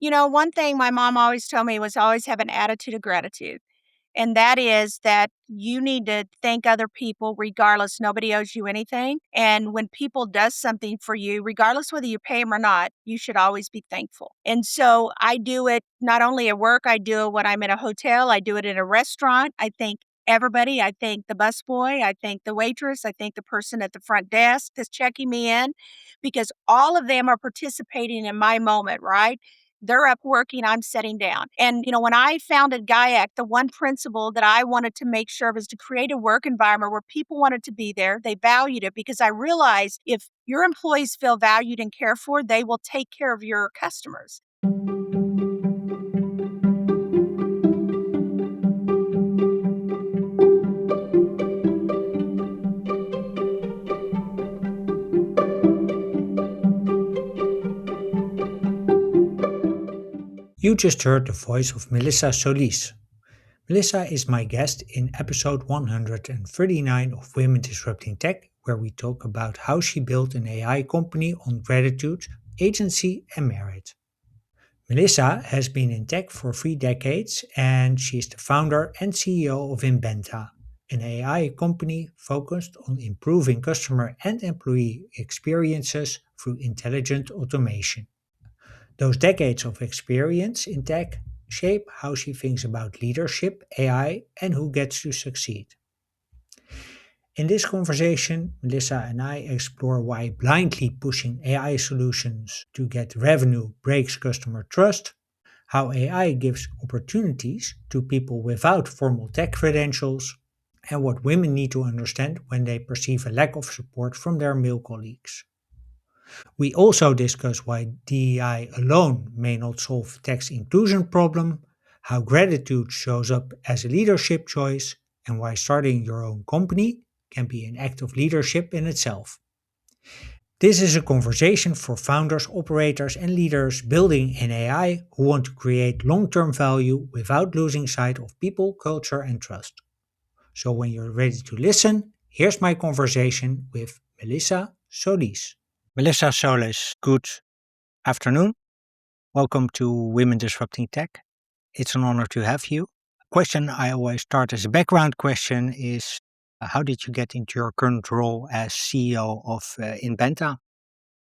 One thing my mom always told me was always have an attitude of gratitude. And that is that you need to thank other people regardless. Nobody owes you anything. And when people does something for you, regardless whether you pay them or not, you should always be thankful. And so I do it not only at work, I do it when I'm in a hotel, I do it in a restaurant. I thank everybody. I thank the busboy, I thank the waitress, I thank the person at the front desk that's checking me in because all of them are participating in my moment, right? They're up working, I'm sitting down. And, when I founded GAIAC, the one principle that I wanted to make sure was to create a work environment where people wanted to be there. They valued it because I realized if your employees feel valued and cared for, they will take care of your customers. You just heard the voice of Melissa Solis. Melissa is my guest in episode 139 of Women Disrupting Tech, where we talk about how she built an AI company on gratitude, agency, and merit. Melissa has been in tech for 3 decades and she is the founder and CEO of Inbenta, an AI company focused on improving customer and employee experiences through intelligent automation. Those decades of experience in tech shape how she thinks about leadership, AI, and who gets to succeed. In this conversation, Melissa and I explore why blindly pushing AI solutions to get revenue breaks customer trust, how AI gives opportunities to people without formal tech credentials, and what women need to understand when they perceive a lack of support from their male colleagues. We also discuss why DEI alone may not solve the tax inclusion problem, how gratitude shows up as a leadership choice, and why starting your own company can be an act of leadership in itself. This is a conversation for founders, operators, and leaders building an AI who want to create long-term value without losing sight of people, culture, and trust. So when you're ready to listen, here's my conversation with Melissa Solis. Melissa Solis, good afternoon. Welcome to Women Disrupting Tech. It's an honor to have you. A question I always start as a background question is how did you get into your current role as CEO of Inbenta?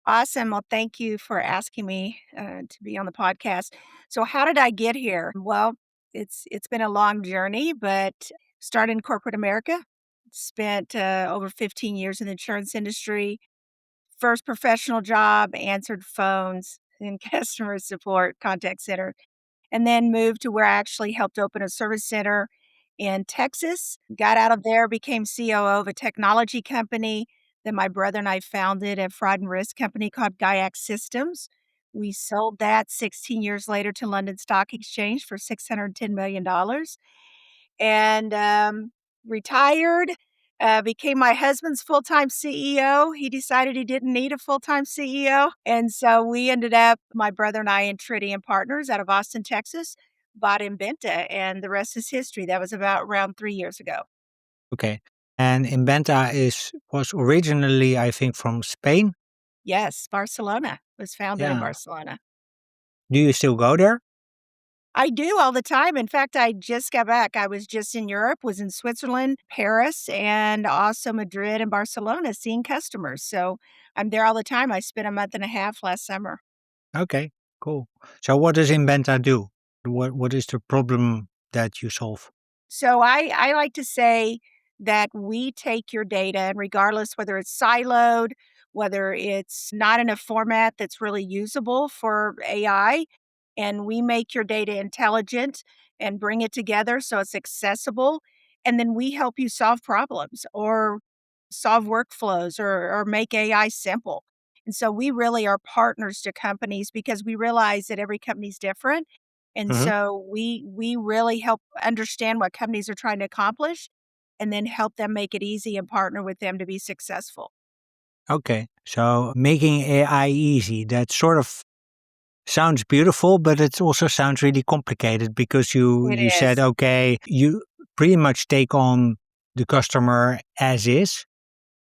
Awesome. Well, thank you for asking me to be on the podcast. So, how did I get here? Well, it's been a long journey, but started in corporate America. Spent over 15 years in the insurance industry. First professional job, answered phones in customer support, contact center, and then moved to where I actually helped open a service center in Texas. Got out of there, became COO of a technology company. Then my brother and I founded a fraud and risk company called GAIAC Systems. We sold that 16 years later to London Stock Exchange for $610 million and retired. Became my husband's full-time CEO. He decided he didn't need a full-time CEO, and so we ended up, my brother and I and Tritium Partners out of Austin, Texas, bought Inbenta, and the rest is history. That was about around 3 years ago. Okay. And Inbenta was originally, I think, from Spain. Yes, Barcelona. Was founded in Yeah. Barcelona. Do you still go there? I do all the time. In fact, I just got back. I was just in Europe, was in Switzerland, Paris, and also Madrid and Barcelona seeing customers. So I'm there all the time. I spent a month and a half last summer. Okay, cool. So what does Inbenta do? What is the problem that you solve? So I like to say that we take your data, and regardless whether it's siloed, whether it's not in a format that's really usable for AI, and we make your data intelligent and bring it together so it's accessible. And then we help you solve problems or solve workflows or make AI simple. And so we really are partners to companies because we realize that every company's different. And Mhm. so we really help understand what companies are trying to accomplish and then help them make it easy and partner with them to be successful. Okay, so making AI easy, that sort of sounds beautiful, but it also sounds really complicated because It you said, is. okay, you pretty much take on the customer as is.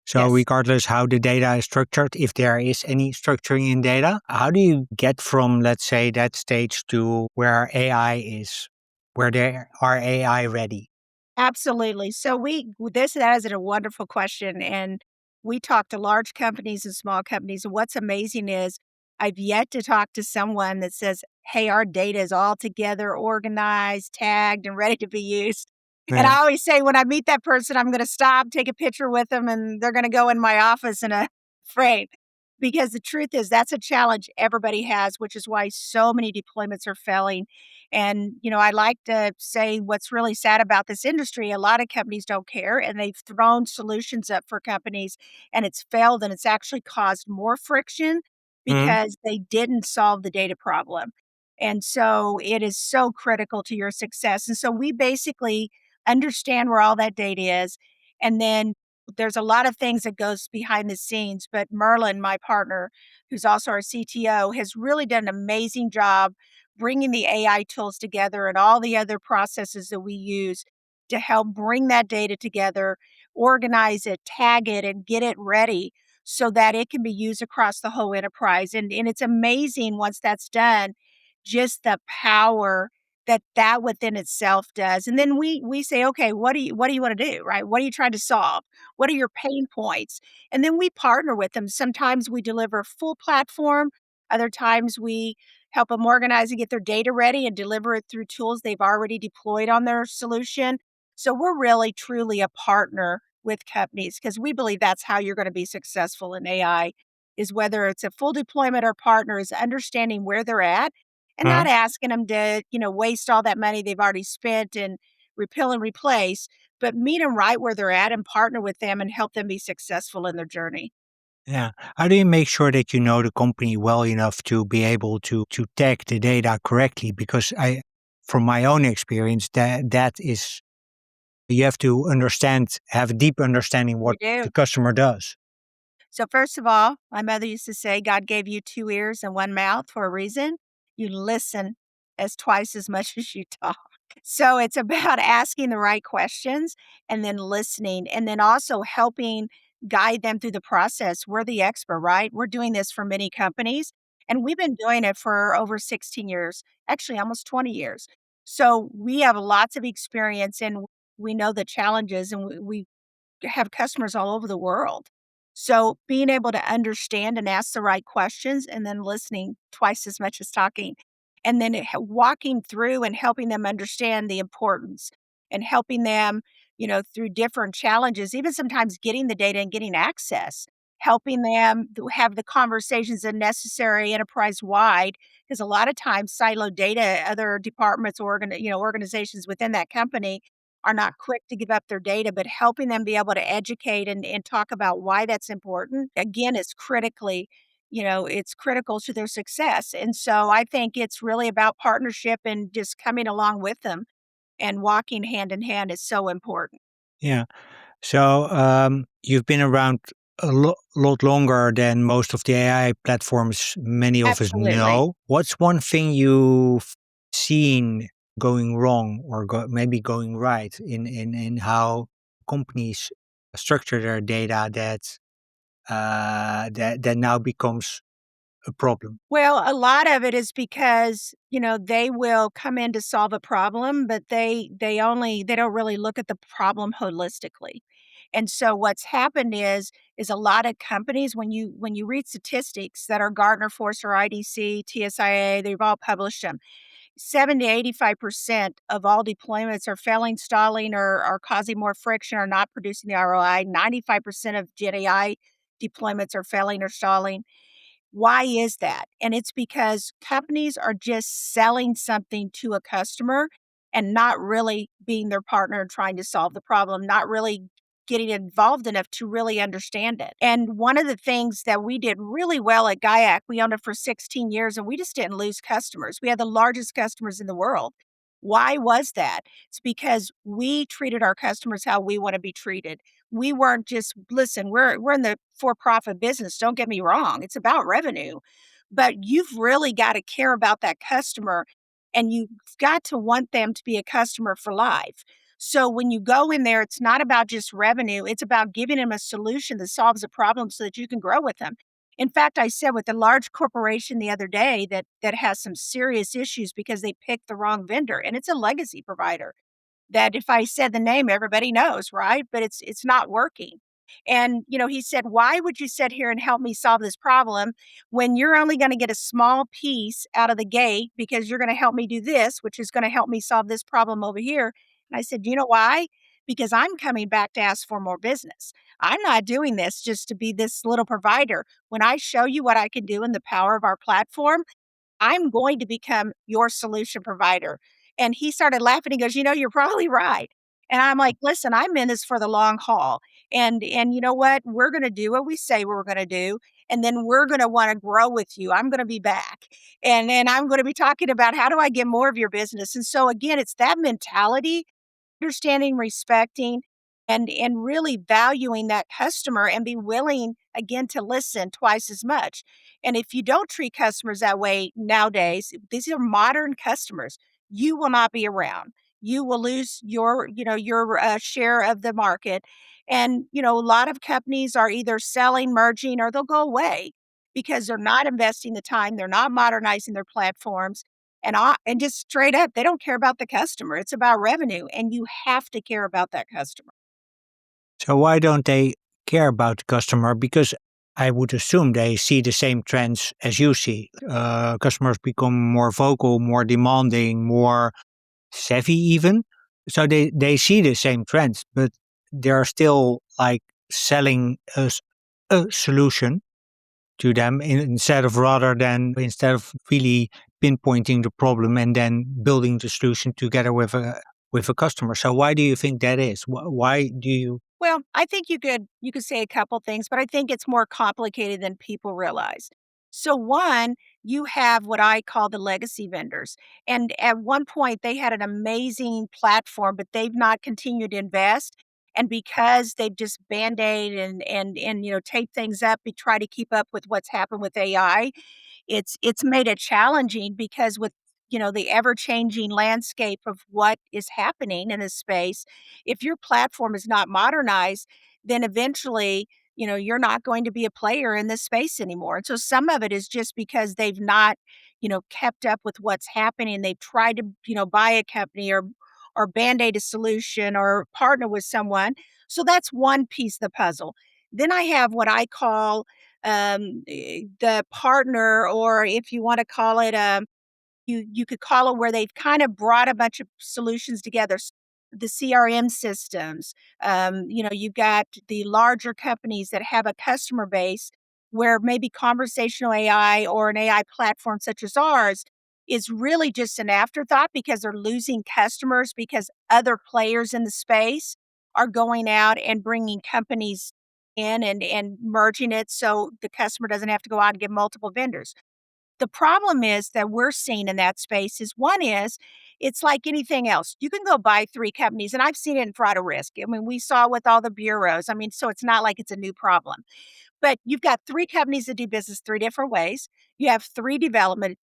So Yes. regardless how the data is structured, if there is any structuring in data, how do you get from, let's say, that stage to where AI is, where they are AI ready? Absolutely. So that is a wonderful question, and we talk to large companies and small companies, and what's amazing is I've yet to talk to someone that says, "Hey, our data is all together, organized, tagged, and ready to be used." And Yeah. I always say when I meet that person, I'm gonna stop, take a picture with them, and they're gonna go in my office in a frame. Because the truth is that's a challenge everybody has, which is why so many deployments are failing. And, I like to say what's really sad about this industry, a lot of companies don't care and they've thrown solutions up for companies and it's failed and it's actually caused more friction Mhm. because they didn't solve the data problem. And so it is so critical to your success. And so we basically understand where all that data is. And then there's a lot of things that goes behind the scenes, but Merlin, my partner, who's also our CTO, has really done an amazing job bringing the AI tools together and all the other processes that we use to help bring that data together, organize it, tag it, and get it ready so that it can be used across the whole enterprise. And it's amazing once that's done, just the power that within itself does. And then we say, okay, what do you want to do? Right? What are you trying to solve? What are your pain points? And then we partner with them. Sometimes we deliver full platform. Other times we help them organize and get their data ready and deliver it through tools they've already deployed on their solution. So we're really truly a partner with companies because we believe that's how you're going to be successful in AI is whether it's a full deployment or partner is understanding where they're at and not Mhm. asking them to, waste all that money they've already spent and repeal and replace, but meet them right where they're at and partner with them and help them be successful in their journey. Yeah. How do you make sure that you know the company well enough to be able to tag the data correctly? Because from my own experience, that is you have to understand, have a deep understanding You what do. the customer does. So, first of all, my mother used to say, God gave you 2 ears and 1 mouth for a reason. You listen as twice as much as you talk. So, it's about asking the right questions and then listening, and then also helping guide them through the process. We're the expert, right? We're doing this for many companies, and we've been doing it for over 16 years, actually almost 20 years. So, we have lots of experience and we know the challenges and we have customers all over the world. So being able to understand and ask the right questions and then listening twice as much as talking, and then walking through and helping them understand the importance and helping them, through different challenges, even sometimes getting the data and getting access, helping them have the conversations that necessary enterprise wide. Because a lot of times siloed data, other departments, organizations within that company are not quick to give up their data, but helping them be able to educate and talk about why that's important, again, is it's critical to their success. And so I think it's really about partnership and just coming along with them and walking hand in hand is so important. Yeah. So you've been around a lot longer than most of the AI platforms many of us Absolutely. know. What's one thing you've seen going wrong or maybe going right in how companies structure their data that now becomes a problem? Well, a lot of it is because, they will come in to solve a problem, but they don't really look at the problem holistically. And so what's happened is a lot of companies when you read statistics that are Gartner, Forrester, IDC, TSIA, they've all published them. 70 to 85% of all deployments are failing, stalling, or are causing more friction or not producing the ROI. 95% of Gen AI deployments are failing or stalling. Why is that? And it's because companies are just selling something to a customer and not really being their partner and trying to solve the problem, not really getting involved enough to really understand it. And one of the things that we did really well at Gaiac, we owned it for 16 years and we just didn't lose customers. We had the largest customers in the world. Why was that? It's because we treated our customers how we want to be treated. We weren't just listen, we're in the for-profit business, don't get me wrong, it's about revenue, but you've really gotta care about that customer, and you've got to want them to be a customer for life. So when you go in there, it's not about just revenue, it's about giving them a solution that solves a problem so that you can grow with them. In fact, I said with a large corporation the other day that has some serious issues because they picked the wrong vendor, and it's a legacy provider that if I said the name, everybody knows, right? But it's not working. And, he said, "Why would you sit here and help me solve this problem when you're only gonna get a small piece out of the gate because you're gonna help me do this, which is gonna help me solve this problem over here?" And I said, "Do you know why? Because I'm coming back to ask for more business. I'm not doing this just to be this little provider. When I show you what I can do and the power of our platform, I'm going to become your solution provider." And he started laughing. He goes, "You're probably right." And I'm like, "Listen, I'm in this for the long haul. And you know what? We're gonna do what we say we're gonna do, and then we're gonna wanna grow with you. I'm gonna be back. And then I'm gonna be talking about how do I get more of your business." And so again, it's that mentality, understanding, respecting, and really valuing that customer and be willing again to listen twice as much. And if you don't treat customers that way nowadays, these are modern customers, you will not be around. You will lose your share of the market. And a lot of companies are either selling, merging, or they'll go away because they're not investing the time, they're not modernizing their platforms, and just straight up, they don't care about the customer. It's about revenue, and you have to care about that customer. So why don't they care about the customer? Because I would assume they see the same trends as you see. Customers become more vocal, more demanding, more savvy even. So they see the same trends, but they're still like selling us a solution to them instead of really pinpointing the problem and then building the solution together with a customer. So why do you think that is? Why do you? Well, I think you could say a couple things, but I think it's more complicated than people realize. So one, you have what I call the legacy vendors. And at one point they had an amazing platform, but they've not continued to invest. And because they've just band-aid and tape things up to try to keep up with what's happened with AI, it's made it challenging because with the ever-changing landscape of what is happening in this space, if your platform is not modernized, then eventually, you're not going to be a player in this space anymore. And so some of it is just because they've not, kept up with what's happening. They've tried to, buy a company or band-aid a solution or partner with someone. So that's one piece of the puzzle. Then I have what I call the partner, or if you want to call it you could call it where they've kind of brought a bunch of solutions together. The CRM systems, you've got the larger companies that have a customer base where maybe conversational AI or an AI platform such as ours is really just an afterthought because they're losing customers because other players in the space are going out and bringing companies in and merging it so the customer doesn't have to go out and get multiple vendors. The problem is that we're seeing in that space is one is it's like anything else. You can go buy 3 companies, and I've seen it in fraud or risk. I mean, we saw with all the bureaus. I mean, so it's not like it's a new problem. But you've got 3 companies that do business 3 different ways. You have 3 development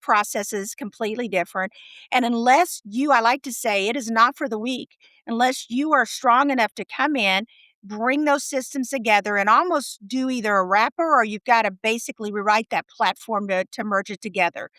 processes completely different. And unless I like to say it is not for the weak, unless you are strong enough to come in, bring those systems together and almost do either a wrapper or you've got to basically rewrite that platform to merge it together.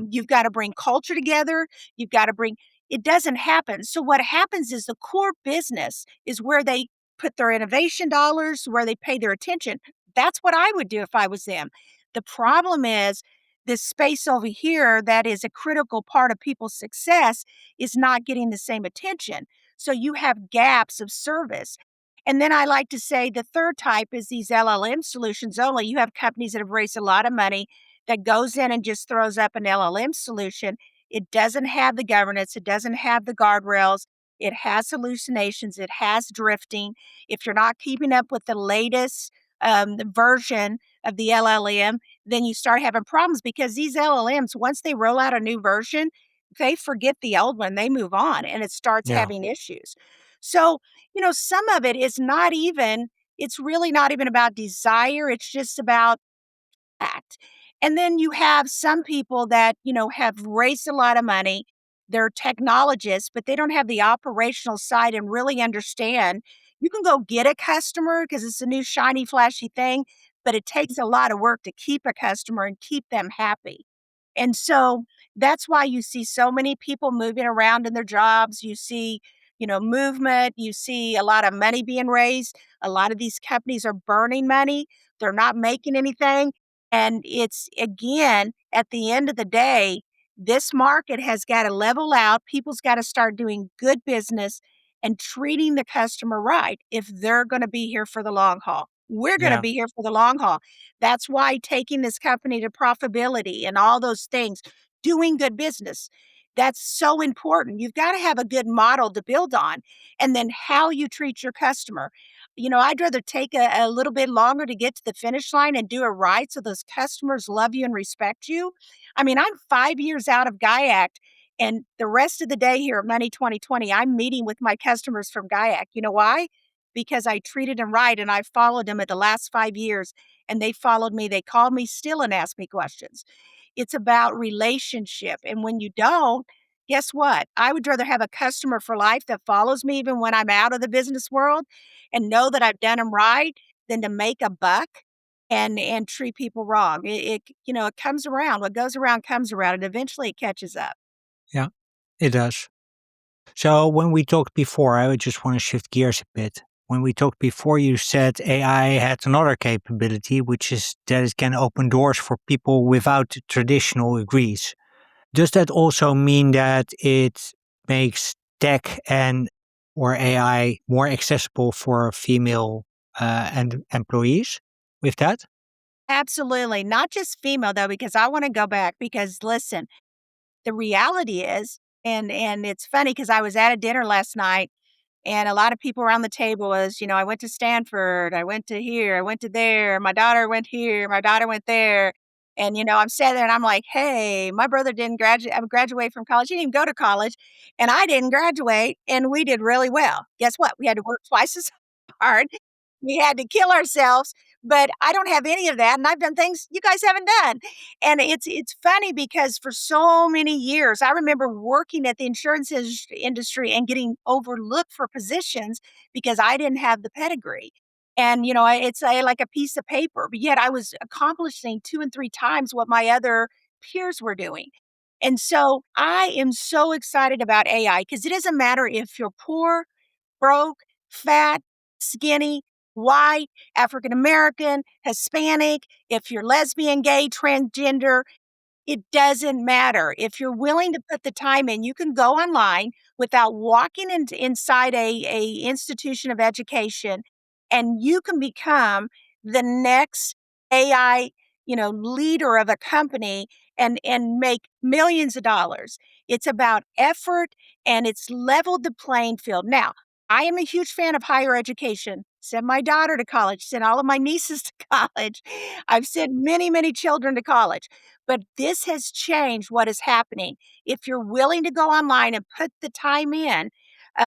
You've gotta bring culture together, you've gotta bring it doesn't happen. So what happens is the core business is where they put their innovation dollars, where they pay their attention. That's what I would do if I was them. The problem is this space over here that is a critical part of people's success is not getting the same attention. So you have gaps of service. And then I like to say the third type is these LLM solutions only. You have companies that have raised a lot of money that goes in and just throws up an LLM solution. It doesn't have the governance, it doesn't have the guardrails, it has hallucinations, it has drifting. If you're not keeping up with the latest version of the LLM, then you start having problems because these LLMs, once they roll out a new version, they forget the old one, they move on, and it starts Yeah. having issues. So, some of it is not even, it's really not even about desire, it's just about act. And then you have some people that, have raised a lot of money. they're technologists, but they don't have the operational side and really understand. You can go get a customer because it's a new shiny, flashy thing, but it takes a lot of work to keep a customer and keep them happy. And so that's why you see so many people moving around in their jobs. You see, movement. You see a lot of money being raised. A lot of these companies are burning money. They're not making anything. And it's again, at the end of the day, this market has got to level out. People's got to start doing good business and treating the customer right if they're going to be here for the long haul. We're going to Yeah. be here for the long haul. That's why taking this company to profitability and all those things, doing good business, that's so important. You've got to have a good model to build on, and then how you treat your customer. I'd rather take a little bit longer to get to the finish line and do it right so those customers love you and respect you. I mean, I'm 5 years out of GAIAC, and the rest of the day here at Money 2020, I'm meeting with my customers from GAIAC. You know why? Because I treated them right and I followed them at the last 5 years, and they followed me. They called me still and asked me questions. It's about relationship. And when you don't, guess what? I would rather have a customer for life that follows me even when I'm out of the business world and know that I've done them right than to make a buck and treat people wrong. It comes around. What goes around comes around, and eventually it catches up. Yeah, it does. So when we talked before, I would just want to shift gears a bit. When we talked before, you said AI had another capability, which is that it can open doors for people without traditional degrees. Does that also mean that it makes tech and or AI more accessible for female and employees with that? Absolutely. Not just female though, because I want to go back because listen, the reality is, and it's funny because I was at a dinner last night and a lot of people around the table was, I went to Stanford, I went to here, I went to there, my daughter went here, my daughter went there. And, I'm sitting there and I'm like, hey, my brother didn't graduate from college. He didn't even go to college. And I didn't graduate. And we did really well. Guess what? We had to work twice as hard. We had to kill ourselves, but I don't have any of that, and I've done things you guys haven't done. And it's funny because for so many years, I remember working at the industry and getting overlooked for positions because I didn't have the pedigree. And, it's like a piece of paper, but yet I was accomplishing 2 and 3 times what my other peers were doing. And so I am so excited about AI because it doesn't matter if you're poor, broke, fat, skinny, white, African American, Hispanic, if you're lesbian, gay, transgender, it doesn't matter. If you're willing to put the time in, you can go online without walking inside a institution of education, and you can become the next AI, leader of a company and make millions of dollars. It's about effort and it's leveled the playing field. Now, I am a huge fan of higher education. Sent my daughter to college, sent all of my nieces to college. I've sent many, many children to college. But this has changed what is happening. If you're willing to go online and put the time in, uh,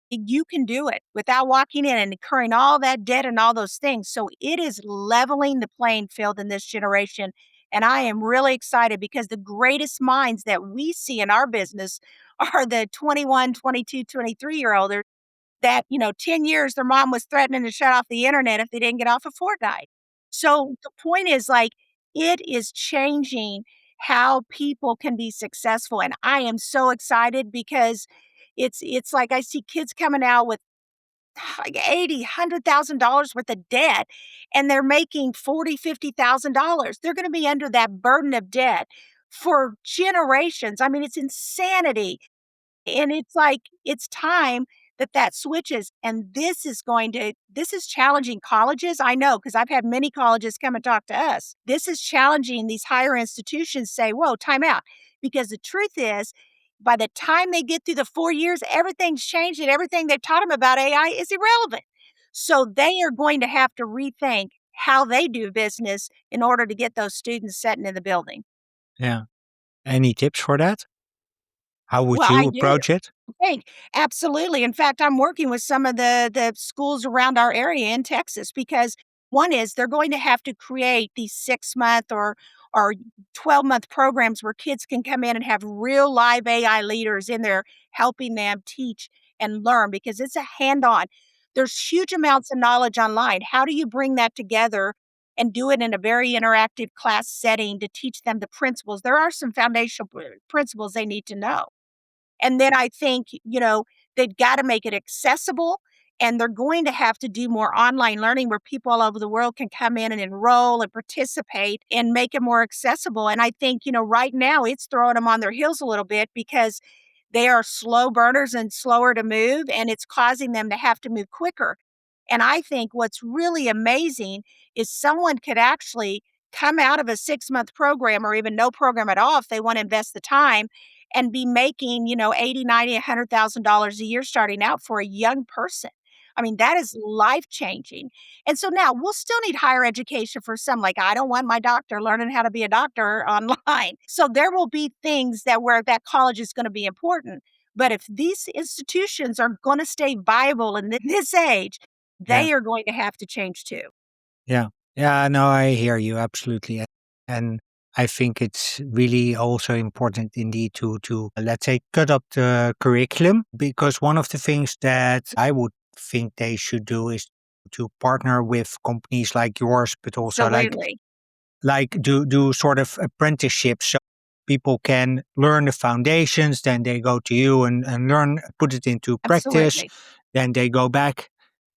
you can do it without walking in and incurring all that debt and all those things. So it is leveling the playing field in this generation. And I am really excited because the greatest minds that we see in our business are the 21, 22, 23-year old that, 10 years their mom was threatening to shut off the internet if they didn't get off of Fortnite. So the point is like it is changing how people can be successful, and I am so excited because it's like I see kids coming out with like 80, $100,000 worth of debt, and they're making 40, $50,000. They're going to be under that burden of debt for generations. I mean, it's insanity. And it's like, it's time that that switches, and this is challenging colleges, I know, because 'cause I've had many colleges come and talk to us. This is challenging these higher institutions say, "Whoa, time out," because the truth is, by the time they get through the 4 years, everything's changed and everything they've taught them about AI is irrelevant. So they are going to have to rethink how they do business in order to get those students sitting in the building. Yeah. Any tips for that? How would Well, I you do. approach it? Think. Absolutely. In fact, I'm working with some of the schools around our area in Texas because one is they're going to have to create these 6-month or 12-month programs where kids can come in and have real live AI leaders in there helping them teach and learn because it's a hand-on. There's huge amounts of knowledge online. How do you bring that together and do it in a very interactive class setting to teach them the principles? There are some foundational principles they need to know. And then I think, they've gotta make it accessible, and they're going to have to do more online learning where people all over the world can come in and enroll and participate and make it more accessible, and I think, right now it's throwing them on their heels a little bit because they are slow burners and slower to move, and it's causing them to have to move quicker. And I think what's really amazing is someone could actually come out of a 6-month program or even no program at all if they wanna invest the time and be making, 80, 90, $100,000 a year starting out for a young person. I mean, that is life-changing. And so now we'll still need higher education for some, like, I don't want my doctor learning how to be a doctor online. So there will be things that where that college is gonna be important. But if these institutions are gonna stay viable in this age, Yeah. they are going to have to change too. Yeah. Yeah, no, I hear you absolutely. And I think it's really also important indeed to let's say cut up the curriculum because one of the things that I would think they should do is to partner with companies like yours, but also Absolutely. like do sort of apprenticeships so people can learn the foundations, then they go to you and learn, put it into practice, Absolutely. then they go back.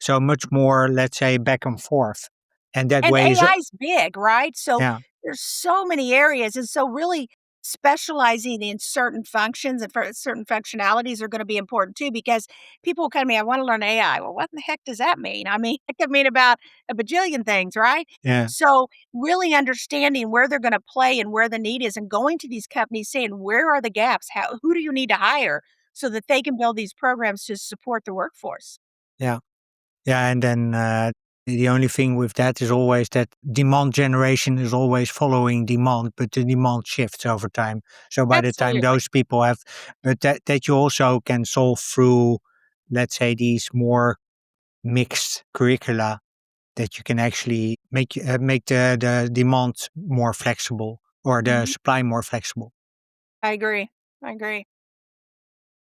So much more, let's say, back and forth. And that And way is AI is big, right? So yeah, there's so many areas, and so really specializing in certain functions and for certain functionalities are gonna be important too because people will come to me, "I wanna learn AI." Well, what the heck does that mean? I mean, it could mean about a bajillion things, right? yeah, So really understanding where they're gonna play and where the need is and going to these companies saying, "Where are the gaps? Who do you need to hire?" So that they can build these programs to support the workforce. yeah. Yeah, and then the only thing with that is always that demand generation is always following demand, but the demand shifts over time. So by the time Absolutely. those people have, but that you also can solve through, let's say, these more mixed curricula that you can actually make the demand more flexible or the Mhm. supply more flexible. I agree. I agree.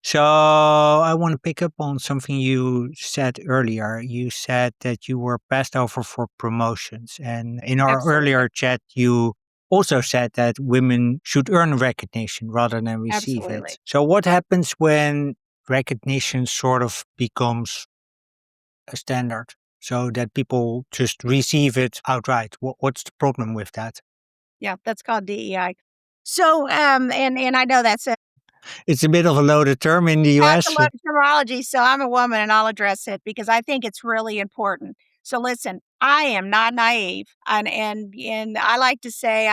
So I want to pick up on something you said earlier. You said that you were passed over for promotions. And in our Absolutely. earlier chat, you also said that women should earn recognition rather than receive it. Absolutely. So what happens when recognition sort of becomes a standard so that people just receive it outright? What's the problem with that? Yeah, that's called DEI. So, and I know It's a bit of a loaded term in the that's a US. lot of terminology, so I'm a woman and I'll address it because I think it's really important. So listen, I am not naive and I like to say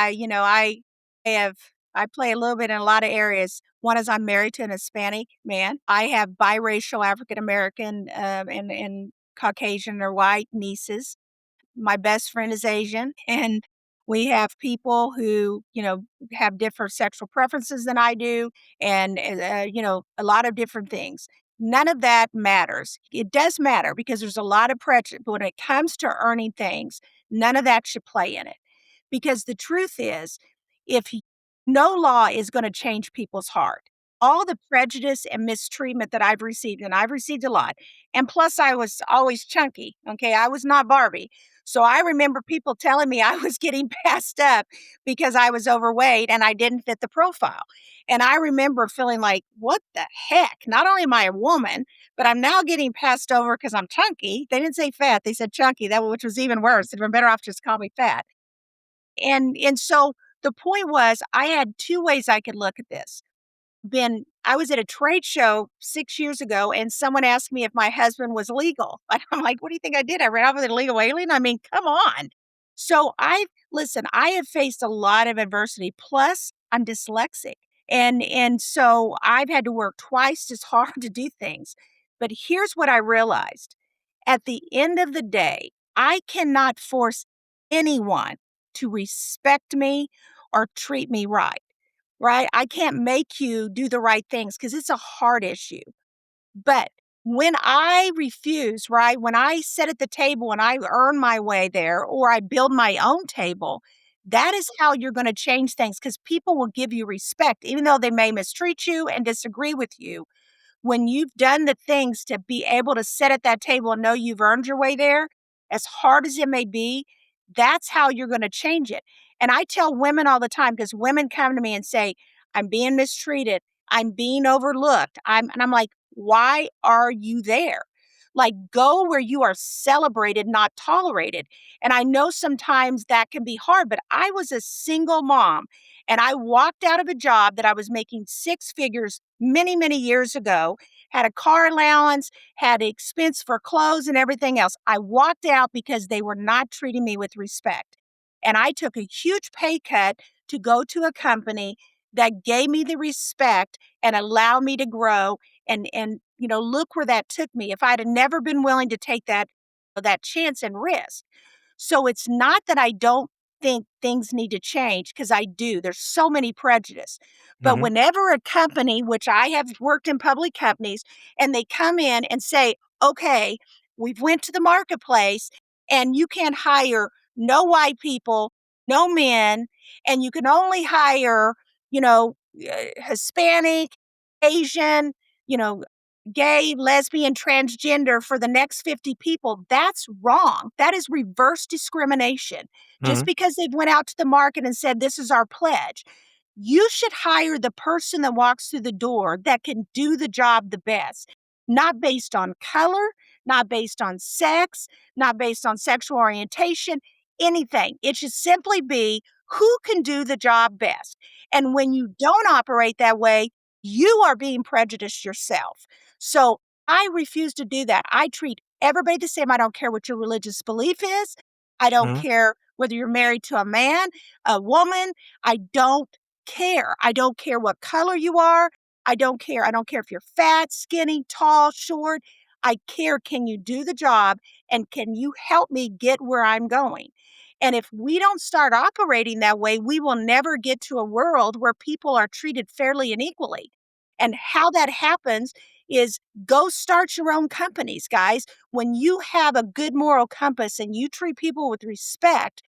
have I play a little bit in a lot of areas. One is I'm married to an Hispanic man. I have biracial African American and Caucasian or white nieces. My best friend is Asian, and we have people who, have different sexual preferences than I do, and, a lot of different things. None of that matters. It does matter because there's a lot of prejudice, but when it comes to earning things, none of that should play in it. Because the truth is, if y no law is gonna change people's heart. All the prejudice and mistreatment that I've received, and I've received a lot, and plus I was always chunky, okay? I was not Barbie. So I remember people telling me I was getting passed up because I was overweight and I didn't fit the profile. And I remember feeling like, what the heck? Not only am I a woman, but I'm now getting passed over because I'm chunky. They didn't say fat, they said chunky, which was even worse. They'd been better off just call me fat. And so the point was I had two ways I could look at this. I was at a trade show 6 years ago, and someone asked me if my husband was legal. And I'm like, "What do you think I did? I ran off with an illegal alien? I mean, come on." So I have faced a lot of adversity, plus I'm dyslexic. And so I've had to work twice as hard to do things. But here's what I realized. At the end of the day, I cannot force anyone to respect me or treat me right. Right? I can't make you do the right things because it's a hard issue. But when I refuse, right, when I sit at the table and I earn my way there or I build my own table, That is how you're gonna change things because people will give you respect, even though they may mistreat you and disagree with you. When you've done the things to be able to sit at that table and know you've earned your way there, as hard as it may be, that's how you're gonna change it. And I tell women all the time because women come to me and say, "I'm being mistreated. I'm being overlooked." I'm like, "Why are you there?" Like, go where you are celebrated, not tolerated. And I know sometimes that can be hard, but I was a single mom and I walked out of a job that I was making six figures many, many years ago, had a car allowance, had expense for clothes and everything else. I walked out because they were not treating me with respect. And I took a huge pay cut to go to a company that gave me the respect and allowed me to grow and look where that took me. If I'd have never been willing to take that chance and risk. So it's not that I don't think things need to change because I do. There's so many prejudice. But Hmm. whenever a company, which I have worked in public companies, and they come in and say, "Okay, we've went to the marketplace and you can't hire no white people, no men, and you can only hire, Hispanic, Asian, you know, gay, lesbian, transgender for the next 50 people, that's wrong. That is reverse discrimination. Just Hmm. because they've went out to the market and said, "This is our pledge." You should hire the person that walks through the door that can do the job the best, not based on color, not based on sex, not based on sexual orientation, anything. It should simply be who can do the job best. And when you don't operate that way, you are being prejudiced yourself. So I refuse to do that. I treat everybody the same. I don't care what your religious belief is. I don't Hmm. care whether you're married to a man, a woman. I don't care. I don't care what color you are. I don't care. I don't care if you're fat, skinny, tall, short. I care, can you do the job and can you help me get where I'm going? And if we don't start operating that way, we will never get to a world where people are treated fairly and equally. And how that happens is go start your own companies, guys. When you have a good moral compass and you treat people with respect,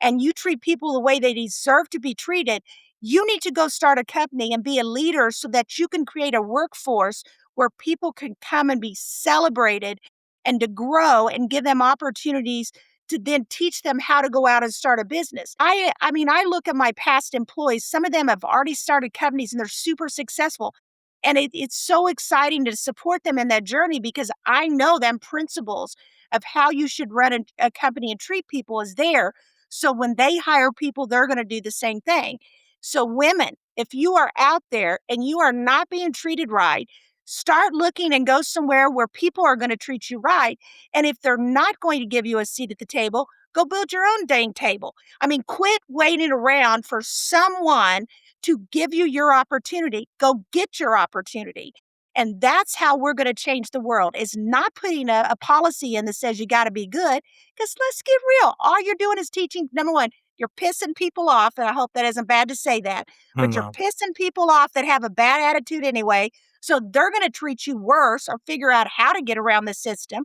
and you treat people the way they deserve to be treated, you need to go start a company and be a leader so that you can create a workforce where people can come and be celebrated and to grow and give them opportunities to then teach them how to go out and start a business. I mean, I look at my past employees, some of them have already started companies and they're super successful. And it's so exciting to support them in that journey because I know them principles of how you should run a company and treat people is there, so when they hire people, they're gonna do the same thing. So women, if you are out there and you are not being treated right, start looking and go somewhere where people are gonna treat you right. And if they're not going to give you a seat at the table, go build your own dang table. I mean, quit waiting around for someone to give you your opportunity. Go get your opportunity. And that's how we're gonna change the world, is not putting a policy in that says you gotta be good. Because let's get real. All you're doing is teaching, number one, you're pissing people off. And I hope that isn't bad to say that, but you're No. pissing people off that have a bad attitude anyway. So they're going to treat you worse or figure out how to get around the system.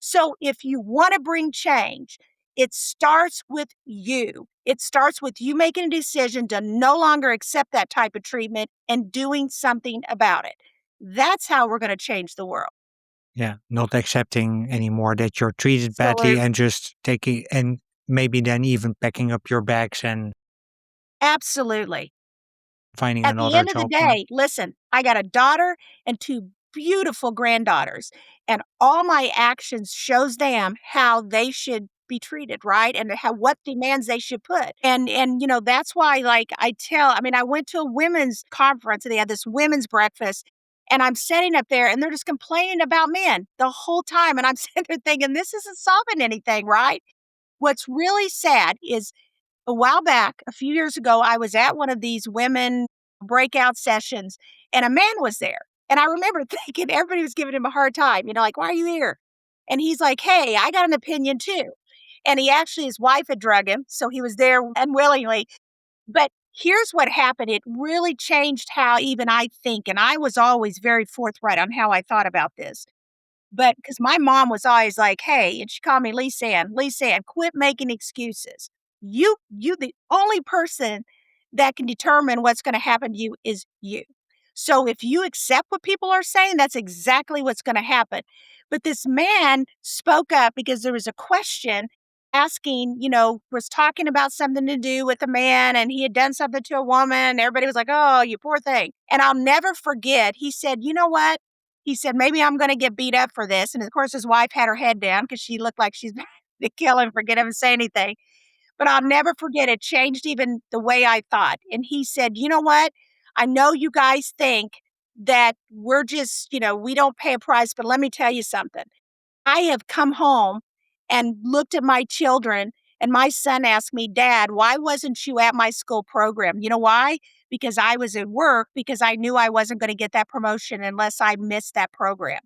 So if you want to bring change, it starts with you. It starts with you making a decision to no longer accept that type of treatment and doing something about it. That's how we're going to change the world. Yeah, not accepting anymore that you're treated badly Absolutely. and just taking and maybe then even packing up your bags and Absolutely. finding At the another end of the job. Yeah. day, listen, I got a daughter and two beautiful granddaughters, and all my actions shows them how they should be treated, right? And how what demands they should put. And that's why like I mean, I went to a women's conference and they had this women's breakfast and I'm sitting up there and they're just complaining about men the whole time and I'm sitting there thinking this isn't solving anything, right? What's really sad is a while back, a few years ago, I was at one of these women breakout sessions and a man was there. And I remember thinking everybody was giving him a hard time, like, why are you here? And he's like, hey, I got an opinion too. And he actually, his wife had drug him. So he was there unwillingly. But here's what happened. It really changed how even I think. And I was always very forthright on how I thought about this. But because my mom was always like, hey, and she called me Lee San, quit making excuses. the only person that can determine what's gonna happen to you is you. So if you accept what people are saying, that's exactly what's gonna happen. But this man spoke up because there was a question asking, was talking about something to do with a man, and he had done something to a woman, and everybody was like, "Oh, you poor thing." And I'll never forget, he said, "You know what?" He said, "Maybe I'm gonna get beat up for this." And of course, his wife had her head down because she looked like she's to kill him for getting him to say anything. But I'll never forget, it changed even the way I thought. And he said, "You know what? I know you guys think that we're just, we don't pay a price, but let me tell you something. I have come home and looked at my children, and my son asked me, 'Dad, why wasn't you at my school program?' You know why? Because I was at work, because I knew I wasn't going to get that promotion unless I missed that program."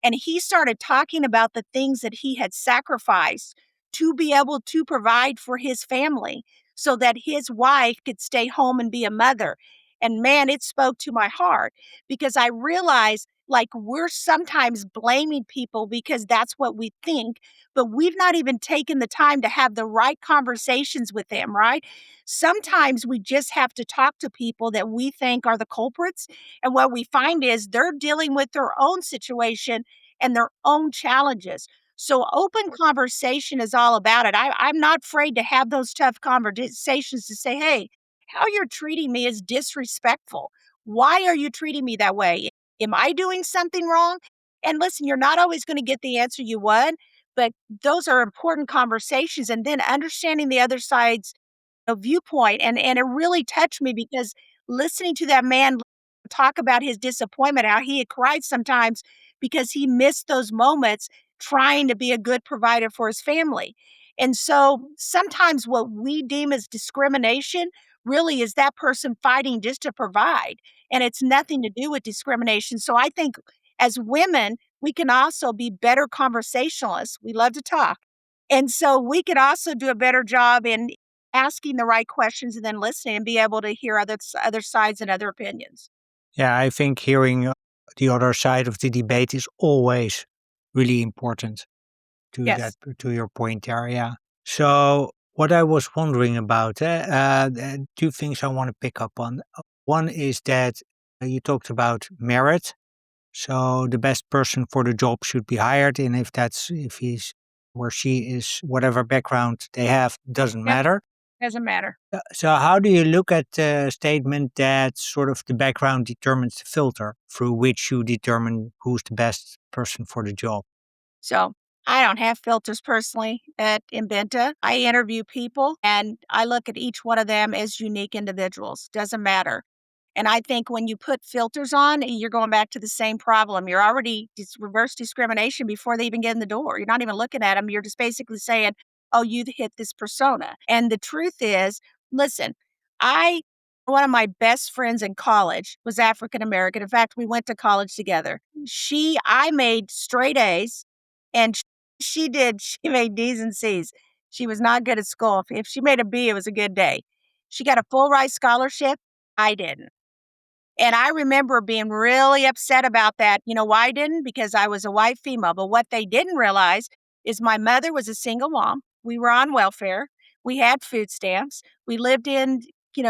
And he started talking about the things that he had sacrificed to be able to provide for his family so that his wife could stay home and be a mother. And man, it spoke to my heart because I realized like we're sometimes blaming people because that's what we think, but we've not even taken the time to have the right conversations with them, right? Sometimes we just have to talk to people that we think are the culprits. And what we find is they're dealing with their own situation and their own challenges. So open conversation is all about it. I'm not afraid to have those tough conversations to say, "Hey, how you're treating me is disrespectful. Why are you treating me that way? Am I doing something wrong?" And listen, you're not always going to get the answer you want, but those are important conversations. And then understanding the other side's a viewpoint, and it really touched me because listening to that man talk about his disappointment, how he had cried sometimes because he missed those moments trying to be a good provider for his family. And so sometimes what we deem as discrimination really is that person fighting just to provide, and it's nothing to do with discrimination. So I think as women, we can also be better conversationalists. We love to talk. And so we could also do a better job in asking the right questions and then listening and be able to hear other sides and other opinions. Yeah, I think hearing the other side of the debate is always really important Yes. to your point there. Yeah. So what I was wondering about, two things I want to pick up on. One is that you talked about merit. So the best person for the job should be hired, and if he's or she is whatever background they have, doesn't Yep. matter. Doesn't matter. So how do you look at the statement that sort of the background determines the filter through which you determine who's the best person for the job? So I don't have filters personally at Inbenta. I interview people and I look at each one of them as unique individuals. Doesn't matter. And I think when you put filters on, you're going back to the same problem. You're already reverse discrimination before they even get in the door. You're not even looking at them. You're just basically saying, "Oh, you hit this persona." And the truth is, listen, I one of my best friends in college was African American. In fact, we went to college together. I made straight A's, and she made D's and C's. She was not good at school. If she made a B, it was a good day. She got a full ride scholarship. I didn't. And I remember being really upset about that. You know why I didn't? Because I was a white female. But what they didn't realize is my mother was a single mom. We were on welfare. We had food stamps. We lived in,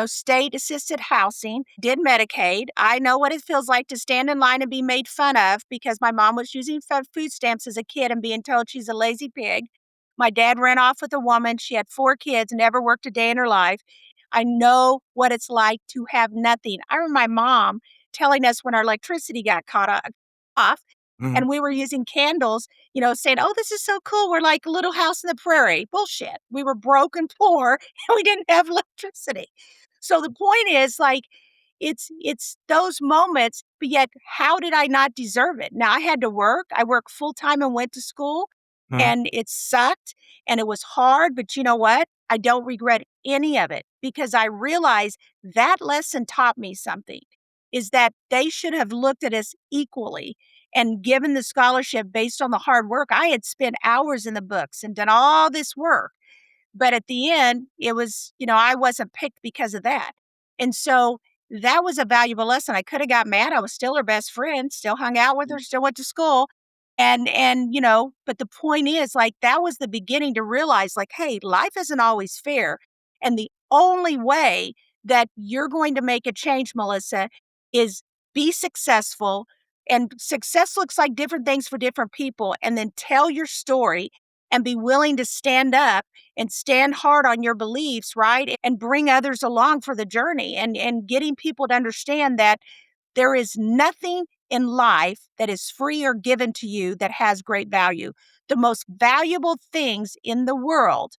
state assisted housing, did Medicaid. I know what it feels like to stand in line and be made fun of because my mom was using food stamps as a kid and being told she's a lazy pig. My dad ran off with a woman. She had 4 kids, never worked a day in her life. I know what it's like to have nothing. I remember my mom telling us when our electricity got off Mhm. and we were using candles, saying, "Oh, this is so cool. We're like a little house in the prairie." Bullshit. We were broke and poor and we didn't have electricity. So the point is like it's those moments, but yet how did I not deserve it? Now I had to work. I worked full time and went to school Mhm. and it sucked and it was hard, but you know what? I don't regret any of it because I realized that lesson taught me something is that they should have looked at us equally and given the scholarship based on the hard work. I had spent hours in the books and done all this work. But at the end, it was, I wasn't picked because of that. And so that was a valuable lesson. I could have got mad. I was still her best friend, still hung out with her, still went to school. But the point is like that was the beginning to realize like, hey, life isn't always fair. And the only way that you're going to make a change, Melissa, is be successful. And success looks like different things for different people. And then tell your story and be willing to stand up and stand hard on your beliefs, right? And bring others along for the journey and getting people to understand that there is nothing in life that is free or given to you that has great value. The most valuable things in the world,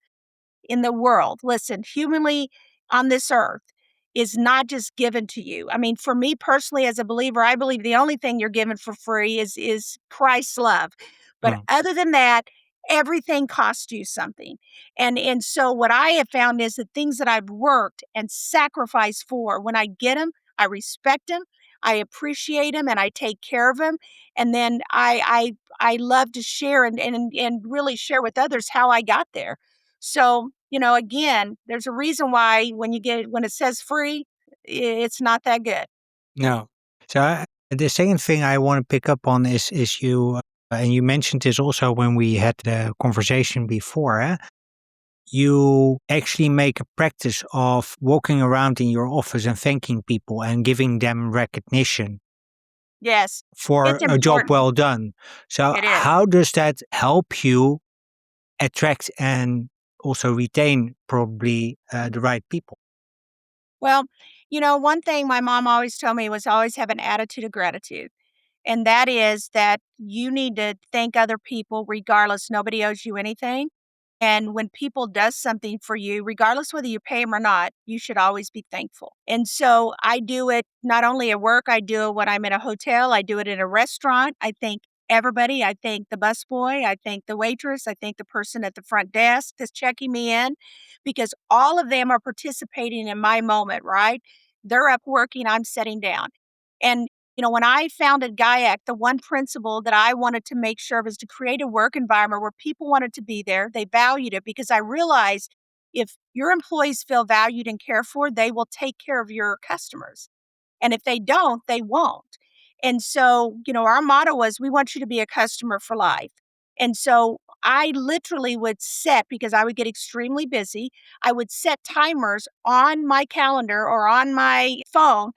listen, humanly on this earth, is not just given to you. I mean, for me personally, as a believer, I believe the only thing you're given for free is Christ's love. But Mm. other than that, everything costs you something. And so what I have found is the things that I've worked and sacrificed for, when I get them, I respect them, I appreciate them, and I take care of them. And then I love to share and really share with others how I got there. So, again, there's a reason why when it says free, it's not that good. No. The second thing I want to pick up on is you, and you mentioned this also when we had the conversation before. You actually make a practice of walking around in your office and thanking people and giving them recognition Yes, for it's a job important. well done. So, It is. how does that help you attract and also retain probably the right people? Well, one thing my mom always told me was always have an attitude of gratitude. And that is that you need to thank other people regardless. Nobody owes you anything. And when people does something for you, regardless whether you pay them or not, you should always be thankful. And so I do it not only at work, I do it when I'm in a hotel, I do it in a restaurant. I thank everybody. I thank the busboy, I thank the waitress, I thank the person at the front desk that's checking me in because all of them are participating in my moment, right? They're up working, I'm sitting down. And when I founded GAIAC, the one principle that I wanted to make sure was to create a work environment where people wanted to be there. They valued it because I realized if your employees feel valued and cared for, they will take care of your customers. And if they don't, they won't. And so, our motto was we want you to be a customer for life. And so I literally would set, because I would get extremely busy, I would set timers on my calendar or on my phone.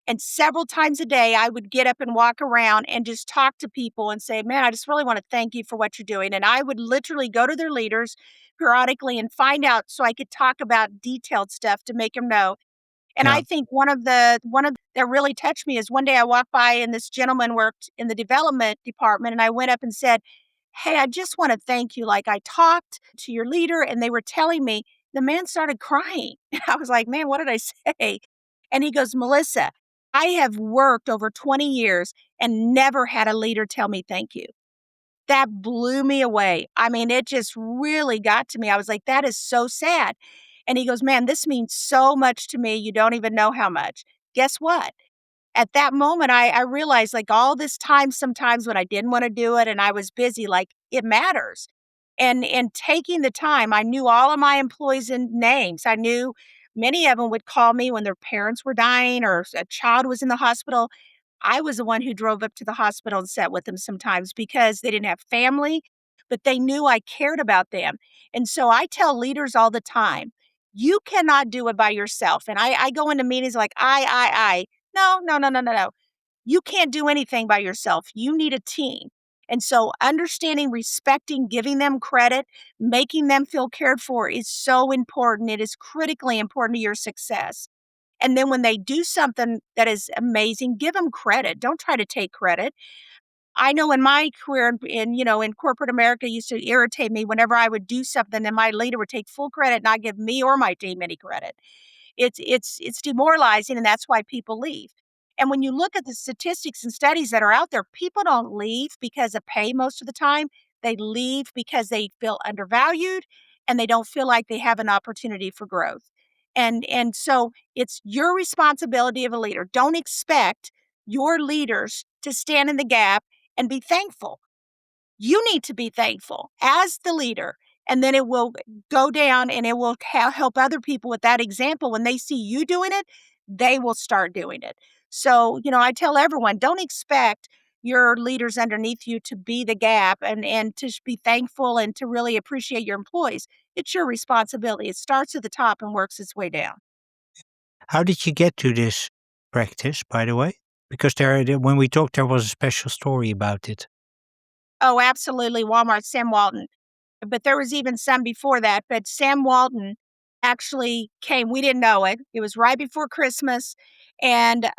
And several times a day, I would get up and walk around and just talk to people and say, man, I just really want to thank you for what you're doing. And I would literally go to their leaders periodically and find out so I could talk about detailed stuff to make them know. And Yeah. I think one of that really touched me is one day I walked by and this gentleman worked in the development department and I went up and said, "Hey, I just want to thank you. Like I talked to your leader and they were telling me." The man started crying. And I was like, "Man, what did I say?" And he goes, "Melissa, I have worked over 20 years and never had a leader tell me thank you." That blew me away. I mean, it just really got to me. I was like, "That is so sad." And he goes, "Man, this means so much to me. You don't even know how much." Guess what? At that moment, I realized, like, all this time sometimes when I didn't wanna do it and I was busy, like, it matters. And taking the time, I knew all of my employees and names. I knew many of them would call me when their parents were dying or a child was in the hospital. I was the one who drove up to the hospital and sat with them sometimes because they didn't have family, but they knew I cared about them. And so I tell leaders all the time, you cannot do it by yourself. And I go into meetings like, I. No, no, no, no, no, no. You can't do anything by yourself. You need a team. And so understanding, respecting, giving them credit, making them feel cared for is so important. It is critically important to your success. And then when they do something that is amazing, give them credit. Don't try to take credit. I know in my career in corporate America, it used to irritate me whenever I would do something and my leader would take full credit, not give me or my team any credit. It's demoralizing, and that's why people leave. And when you look at the statistics and studies that are out there, people don't leave because of pay most of the time. They leave because they feel undervalued and they don't feel like they have an opportunity for growth. And so it's your responsibility of a leader. Don't expect your leaders to stand in the gap and be thankful. You need to be thankful as the leader, and then it will go down and it will help other people with that example. When they see you doing it, they will start doing it. So, I tell everyone, don't expect your leaders underneath you to be the gap and to be thankful and to really appreciate your employees. It's your responsibility. It starts at the top and works its way down. How did you get to this practice, by the way? Because when we talked, there was a special story about it. Oh, absolutely. Walmart, Sam Walton. But there was even some before that, but Sam Walton actually came. We didn't know it. It was right before Christmas, and,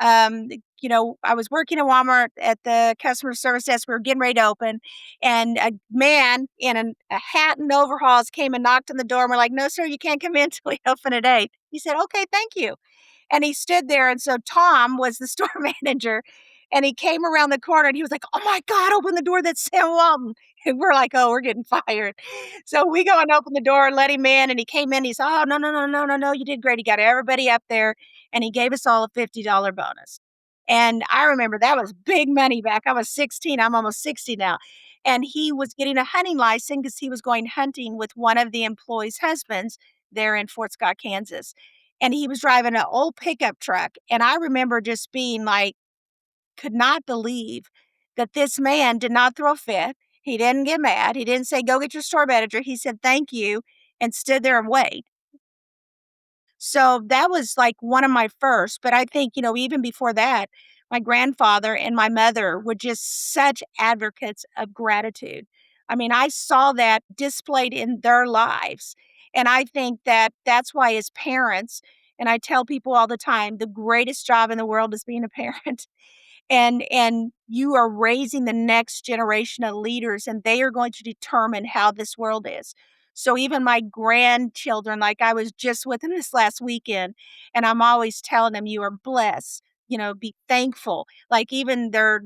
I was working at Walmart at the customer service desk. We were getting ready to open, and a man in a hat and overalls came and knocked on the door, and we're like, "No, sir, you can't come in till we open at 8." He said, "Okay, thank you." And he stood there, and so Tom was the store manager, and he came around the corner, and he was like, "Oh my god, open the door, that's Sam Walton." And we're like, "Oh, we're getting fired." So we go and open the door and let him in, and he came in, he said, "Oh, no, no, no, no, no, no, you did great." He got everybody up there, and he gave us all a $50 bonus. And I remember that was big money back. I was 16, I'm almost 60 now. And he was getting a hunting license because he was going hunting with one of the employees' husbands there in Fort Scott, Kansas. And he was driving an old pickup truck, and I remember just being like, could not believe that this man did not throw a fit. He didn't get mad. He didn't say, "Go get your store manager." He said, "Thank you," and stood there and wait. So that was like one of my first, but I think, even before that, my grandfather and my mother were just such advocates of gratitude. I mean, I saw that displayed in their lives. And I think that that's why, as parents, and I tell people all the time, the greatest job in the world is being a parent. And you are raising the next generation of leaders, and they are going to determine how this world is. So even my grandchildren, like I was just with them this last weekend, and I'm always telling them, "You are blessed." Be thankful. Like even they're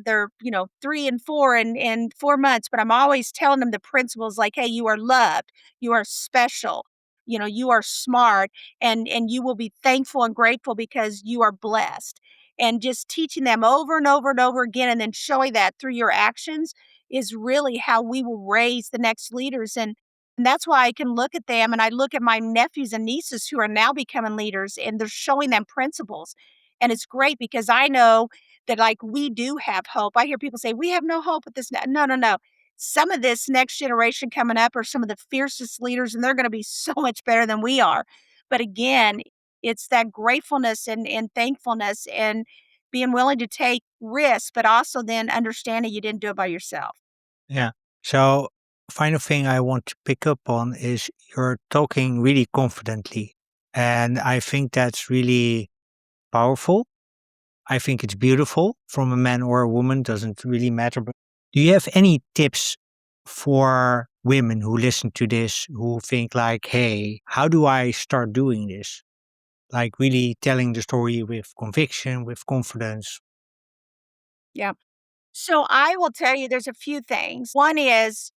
3 and 4 and 4 months, but I'm always telling them the principles like, "Hey, you are loved, you are special, you are smart, and you will be thankful and grateful because you are blessed." And just teaching them over and over and over again, and then showing that through your actions is really how we will raise the next leaders. And that's why I can look at them, and I look at my nephews and nieces who are now becoming leaders, and they're showing them principles. And it's great because I know that, like, we do have hope. I hear people say, "We have no hope with this." No, no, no. Some of this next generation coming up are some of the fiercest leaders, and they're going to be so much better than we are. But again, it's that gratefulness and thankfulness and being willing to take risks, but also then understanding you didn't do it by yourself. Yeah. So, final thing I want to pick up on is you're talking really confidently. And I think that's really powerful. I think it's beautiful from a man or a woman, doesn't really matter. But do you have any tips for women who listen to this who think like, hey, how do I start doing this? Like really telling the story with conviction, with confidence. Yeah. So I will tell you there's a few things. One is,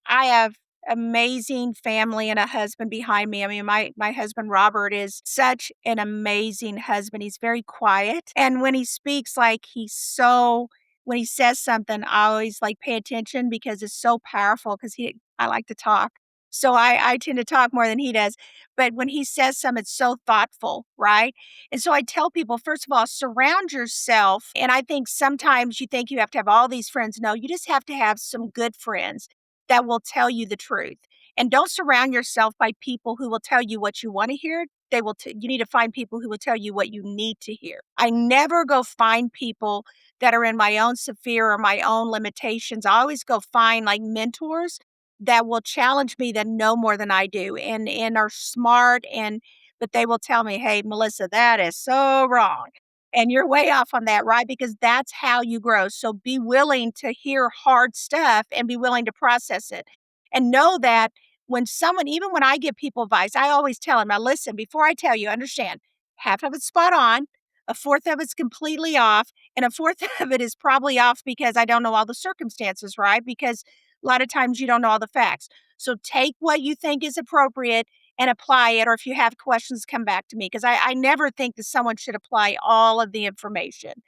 I have amazing family and a husband behind me. I mean, my husband Robert is such an amazing husband. He's very quiet. And when he speaks, like when he says something, I always like pay attention because it's so powerful because I like to talk. So I tend to talk more than he does. But when he says something, it's so thoughtful, right? And so I tell people, first of all, surround yourself. And I think sometimes you think you have to have all these friends. No, you just have to have some good friends that will tell you the truth. And don't surround yourself by people who will tell you what you want to hear. You need to find people who will tell you what you need to hear. I never go find people that are in my own sphere or my own limitations. I always go find like mentors that will challenge me that know more than I do and are smart but they will tell me, "Hey, Melissa, that is so wrong. And you're way off on that," right? Because that's how you grow. So be willing to hear hard stuff and be willing to process it. And know that even when I give people advice, I always tell them, "Now listen, before I tell you, understand, half of it's spot on, a fourth of it's completely off, and a fourth of it is probably off because I don't know all the circumstances, right? Because a lot of times you don't know all the facts. So take what you think is appropriate and apply it, or if you have questions, come back to me because I never think that someone should apply all of the information.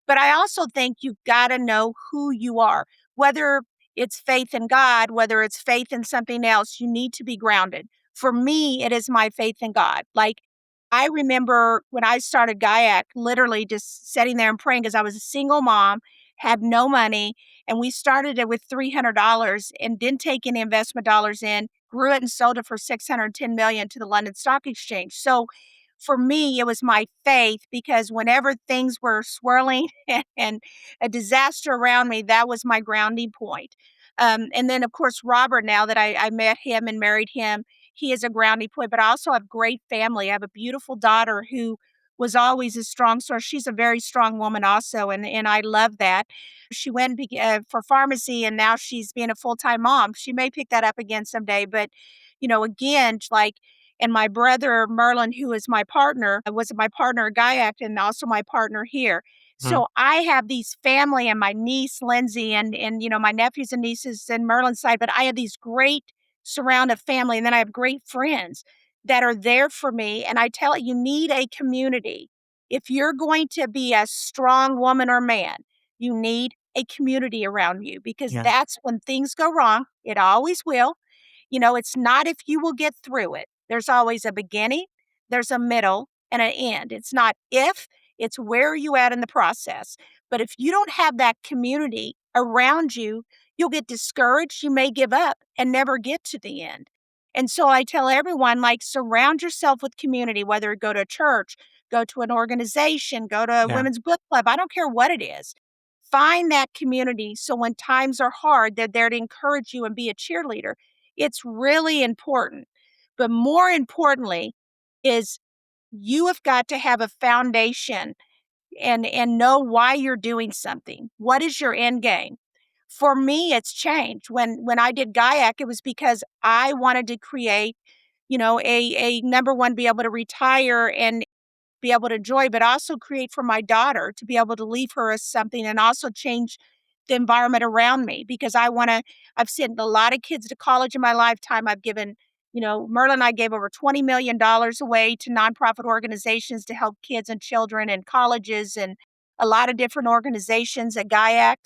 But I also think you've gotta know who you are, whether it's faith in God, whether it's faith in something else, you need to be grounded. For me, it is my faith in God. Like, I remember when I started GAIAC, literally just sitting there and praying because I was a single mom, had no money, and we started it with $300 and didn't take any investment dollars in, grew it and sold it for 610 million to the London Stock Exchange. So for me, it was my faith because whenever things were swirling and a disaster around me, that was my grounding point. And then, of course, Robert, now that I met him and married him, he is a grounding point, but I also have great family. I have a beautiful daughter who was always a strong source. She's a very strong woman also, and I love that. She went for pharmacy, and now she's being a full-time mom. She may pick that up again someday, but, again, like, and my brother Merlin, who is my partner, was my partner at Gaiac and also my partner here. Mm. So I have these family and my niece Lindsay and my nephews and nieces and Merlin's side, but I have these great surround of family, and then I have great friends that are there for me. And I tell you, you need a community. If you're going to be a strong woman or man, you need a community around you because Yeah. that's when things go wrong. It always will. It's not if you will get through it. There's always a beginning, there's a middle, and an end. It's not if, it's where are you at in the process. But if you don't have that community around you, you'll get discouraged. You may give up and never get to the end. And so I tell everyone, like, surround yourself with community, whether go to a church, go to an organization, go to a Yeah. women's book club. I don't care what it is. Find that community so when times are hard, they're there to encourage you and be a cheerleader. It's really important. But more importantly, is you have got to have a foundation and know why you're doing something. What is your end game? For me, it's changed. When I did Gaiac, it was because I wanted to create, a number one, be able to retire and be able to enjoy, but also create for my daughter to be able to leave her as something and also change the environment around me because I've sent a lot of kids to college in my lifetime. I've given, Merlin and I gave over $20 million away to nonprofit organizations to help kids and children and colleges and a lot of different organizations at Gaiac.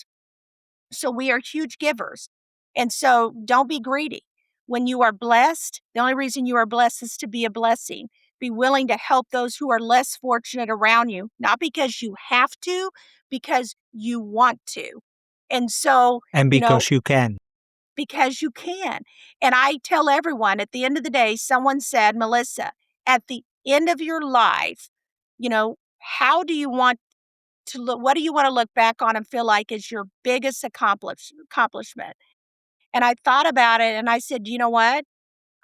So we are huge givers. And so don't be greedy. When you are blessed, the only reason you are blessed is to be a blessing. Be willing to help those who are less fortunate around you, not because you have to, because you want to. And so, And because you can. because you can. And I tell everyone at the end of the day, someone said, Melissa, at the end of your life, how do you want to look? What do you want to look back on and feel like is your biggest accomplishment? And I thought about it and I said, you know what?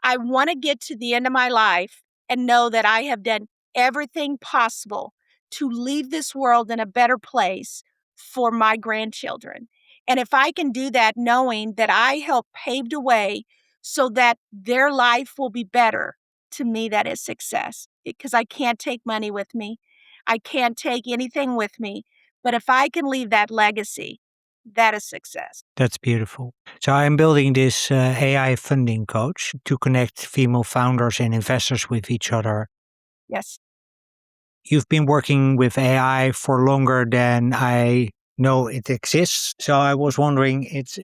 I want to get to the end of my life and know that I have done everything possible to leave this world in a better place for my grandchildren. And if I can do that, knowing that I helped pave the way so that their life will be better, to me, that is success. Because I can't take money with me, I can't take anything with me. But if I can leave that legacy, that is success. That's beautiful. So I'm building this AI funding coach to connect female founders and investors with each other. Yes. You've been working with AI for longer than I know it exists. So I was wondering, it's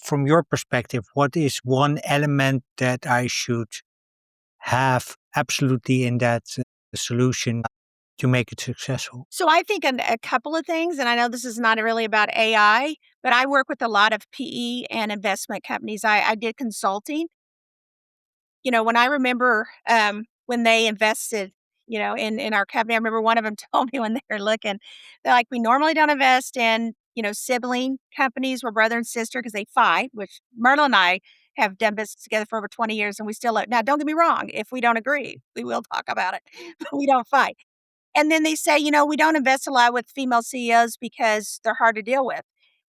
from your perspective, what is one element that I should have absolutely in that solution to make it successful? So I think a couple of things, and I know this is not really about AI, but I work with a lot of PE and investment companies. I did consulting. When I remember when they invested, in our company, I remember one of them told me when they were looking, they're like, we normally don't invest in, sibling companies where brother and sister because they fight, which Myrtle and I have done business together for over 20 years and we still, now don't get me wrong, if we don't agree, we will talk about it, but we don't fight. And then they say, we don't invest a lot with female CEOs because they're hard to deal with.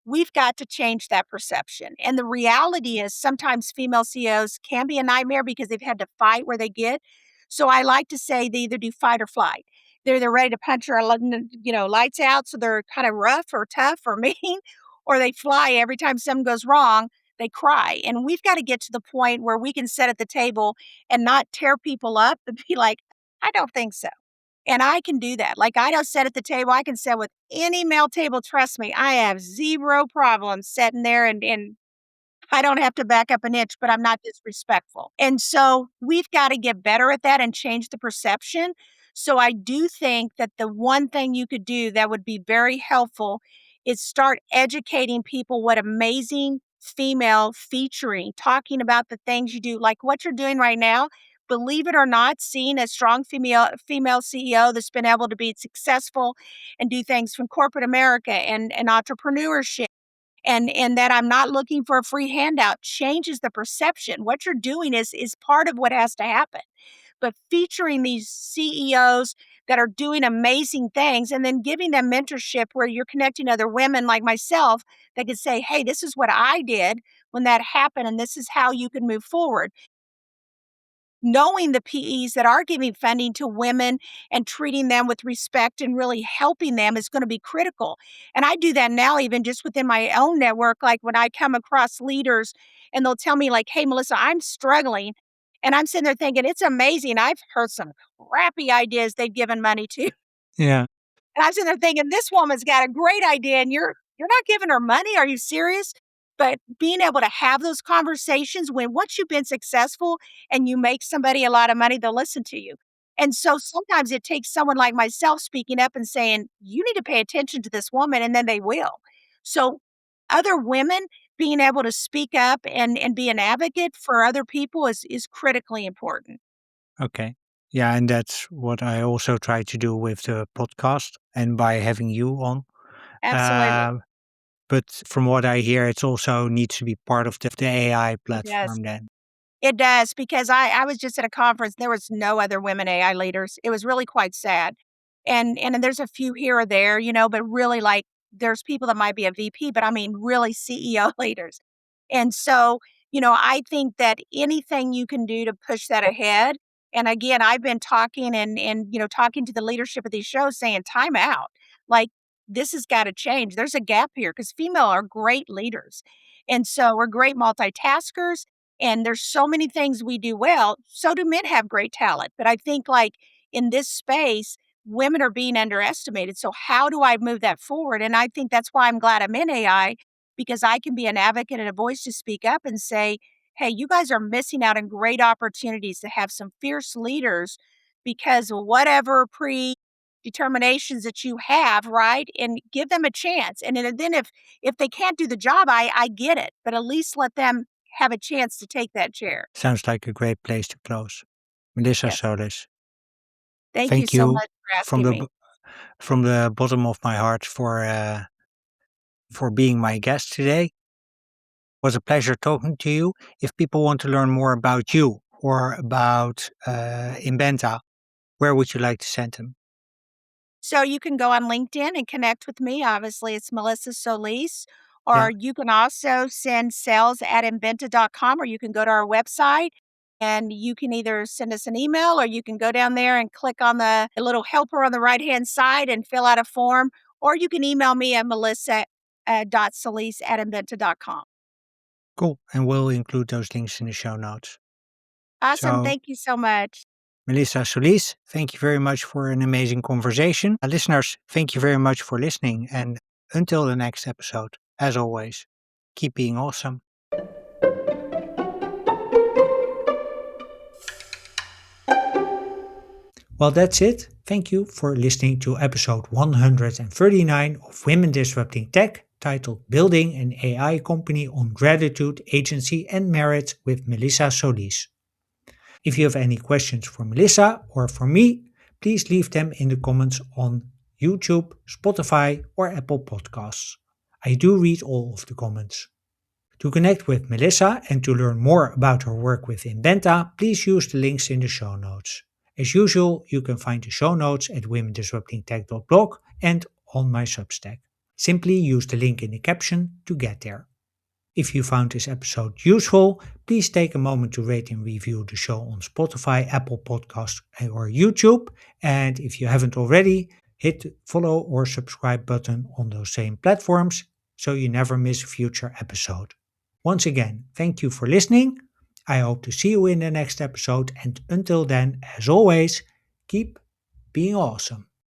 We've got to change that perception. And the reality is sometimes female CEOs can be a nightmare because they've had to fight where they get. So I like to say they either do fight or flight. They're ready to punch our lights out, so they're kind of rough or tough or mean, or they fly every time something goes wrong. They cry. And we've got to get to the point where we can sit at the table and not tear people up, but be like, I don't think so. And I can do that. Like, I don't sit at the table. I can sit with any male table. Trust me, I have zero problems sitting there and I don't have to back up an inch, but I'm not disrespectful. And so we've got to get better at that and change the perception. So I do think that the one thing you could do that would be very helpful is start educating people what amazing female featuring, talking about the things you do, like what you're doing right now. Believe it or not, seeing a strong female CEO that's been able to be successful and do things from corporate America and entrepreneurship and that I'm not looking for a free handout changes the perception. What you're doing is part of what has to happen. But featuring these CEOs that are doing amazing things and then giving them mentorship where you're connecting other women like myself that could say, "Hey, this is what I did when that happened and this is how you can move forward." Knowing the PEs that are giving funding to women and treating them with respect and really helping them is gonna be critical, and I do that now even just within my own network, like, when I come across leaders and they'll tell me like, "Hey, Melissa, I'm struggling," and I'm sitting there thinking, "It's amazing, I've heard some crappy ideas they've given money to." Yeah. And I was sitting there thinking, "This woman's got a great idea, and you're not giving her money? Are you serious?" But being able to have those conversations when once you've been successful and you make somebody a lot of money, they'll listen to you. And so sometimes it takes someone like myself speaking up and saying, "You need to pay attention to this woman," and then they will. So other women being able to speak up and be an advocate for other people is critically important. Okay. Yeah, and that's what I also try to do with the podcast and by having you on. Absolutely. Um, but from what I hear, it also needs to be part of the AI It does. platform then. It does because I was just at a conference, there was no other women AI leaders. It was really quite sad. And there's a few here or there, but really, like, there's people that might be a VP, but I mean really CEO leaders. And so, I think that anything you can do to push that ahead, and again, I've been talking and talking to the leadership of these shows saying, "Time out. Like, this has gotta change. There's a gap here because female are great leaders. And so we're great multitaskers, and there's so many things we do well. So do men have great talent. But I think, like, in this space, women are being underestimated. So how do I move that forward? And I think that's why I'm glad I'm in AI because I can be an advocate and a voice to speak up and say, "Hey, you guys are missing out on great opportunities to have some fierce leaders because of whatever predeterminations that you have, right? And give them a chance. And then if they can't do the job, I get it, but at least let them have a chance to take that chair." Sounds like a great place to close. Melissa Yes. Solis, Thank you thank so you much for from asking me. from the bottom of my heart for being my guest today. It was a pleasure talking to you. If people want to learn more about you or about Inbenta, where would you like to send them? So you can go on LinkedIn and connect with me. Obviously, it's Melissa Solis. Yeah, Or you can also send sales@inbenta.com, or you can go to our website and you can either send us an email or you can go down there and click on the little helper on the right hand side and fill out a form. Or you can email me at melissa.solis@inbenta.com. cool. And we'll include those links in the show notes. Awesome. So Thank you so much. Melissa Solis, thank you very much for an amazing conversation. Listeners, thank you very much for listening. And until the next episode, as always, keep being awesome. Well, that's it. Thank you for listening to episode 139 of Women Disrupting Tech, titled Building an AI Company on Gratitude, Agency, and Merit with Melissa Solis. If you have any questions for Melissa or for me, please leave them in the comments on YouTube, Spotify, or Apple Podcasts. I do read all of the comments. To connect with Melissa and to learn more about her work with Inbenta, please use the links in the show notes. As usual, you can find the show notes at womendisruptingtech.blog and on my Substack. Simply use the link in the caption to get there. If you found this episode useful, please take a moment to rate and review the show on Spotify, Apple Podcasts, or YouTube. And if you haven't already, hit the follow or subscribe button on those same platforms so you never miss a future episode. Once again, thank you for listening. I hope to see you in the next episode. And until then, as always, keep being awesome.